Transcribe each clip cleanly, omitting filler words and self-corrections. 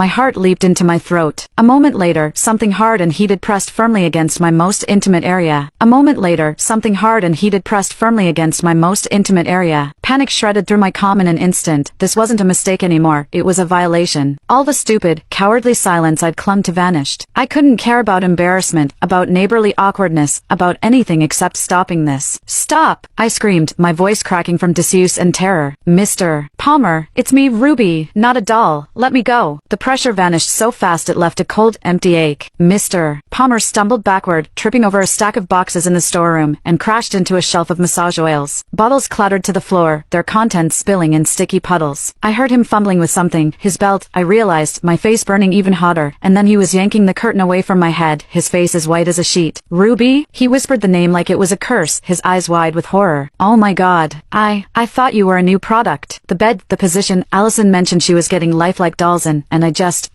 My heart leaped into my throat. A moment later, something hard and heated pressed firmly against my most intimate area. A moment later, something hard and heated pressed firmly against my most intimate area. Panic shredded through my calm in an instant. This wasn't a mistake anymore, it was a violation. All the stupid, cowardly silence I'd clung to vanished. I couldn't care about embarrassment, about neighborly awkwardness, about anything except stopping this. Stop! I screamed, my voice cracking from disuse and terror. Mr. Palmer, it's me, Ruby, not a doll. Let me go. The pressure vanished so fast it left a cold, empty ache. Mr. Palmer stumbled backward, tripping over a stack of boxes in the storeroom, and crashed into a shelf of massage oils. Bottles clattered to the floor, their contents spilling in sticky puddles. I heard him fumbling with something, his belt, I realized, my face burning even hotter, and then he was yanking the curtain away from my head, his face as white as a sheet. Ruby? He whispered the name like it was a curse, his eyes wide with horror. Oh my god. I thought you were a new product. The bed, the position, Allison mentioned she was getting lifelike dolls in, and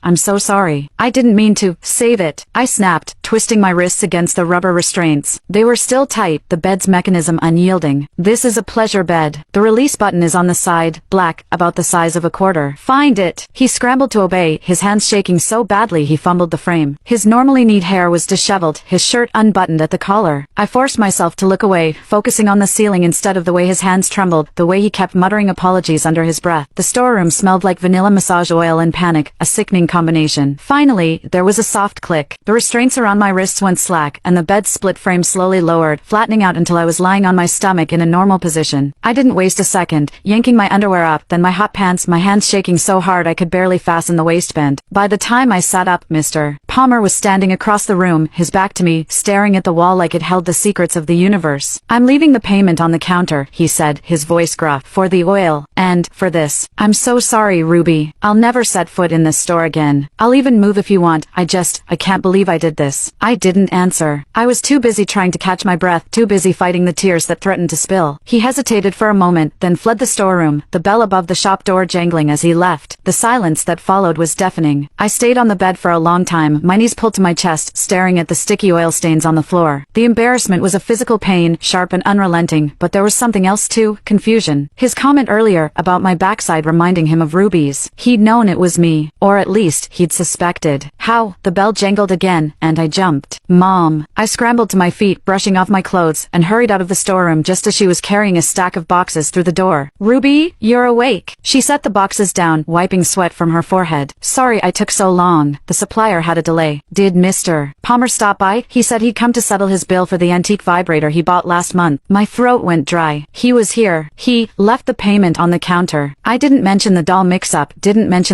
I'm so sorry. I didn't mean to. Save it. I snapped, twisting my wrists against the rubber restraints. They were still tight, the bed's mechanism unyielding. This is a pleasure bed. The release button is on the side, black, about the size of a quarter. Find it. He scrambled to obey, his hands shaking so badly he fumbled the frame. His normally neat hair was disheveled, his shirt unbuttoned at the collar. I forced myself to look away, focusing on the ceiling instead of the way his hands trembled, the way he kept muttering apologies under his breath. The storeroom smelled like vanilla massage oil and panic, a sickening combination. Finally, there was a soft click. The restraints around my wrists went slack, and the bed's split frame slowly lowered, flattening out until I was lying on my stomach in a normal position. I didn't waste a second, yanking my underwear up, then my hot pants, my hands shaking so hard I could barely fasten the waistband. By the time I sat up, Mr. Palmer was standing across the room, his back to me, staring at the wall like it held the secrets of the universe. I'm leaving the payment on the counter, he said, his voice gruff, for the oil, and, for this. I'm so sorry, Ruby. I'll never set foot in this store again. I'll even move if you want. I can't believe I did this. I didn't answer. I was too busy trying to catch my breath, too busy fighting the tears that threatened to spill. He hesitated for a moment, then fled the storeroom, the bell above the shop door jangling as he left. The silence that followed was deafening. I stayed on the bed for a long time, my knees pulled to my chest, staring at the sticky oil stains on the floor. The embarrassment was a physical pain, sharp and unrelenting, but there was something else too, confusion. His comment earlier, about my backside reminding him of Ruby's. He'd known it was me, or at least, he'd suspected. How? The bell jangled again, and I jumped. Mom. I scrambled to my feet, brushing off my clothes, and hurried out of the storeroom just as she was carrying a stack of boxes through the door. Ruby, you're awake. She set the boxes down, wiping sweat from her forehead. Sorry I took so long. The supplier had a delay. Did Mr. Palmer stop by? He said he'd come to settle his bill for the antique vibrator he bought last month. My throat went dry. He was here. He left the payment on the counter. I didn't mention the doll mix-up, didn't mention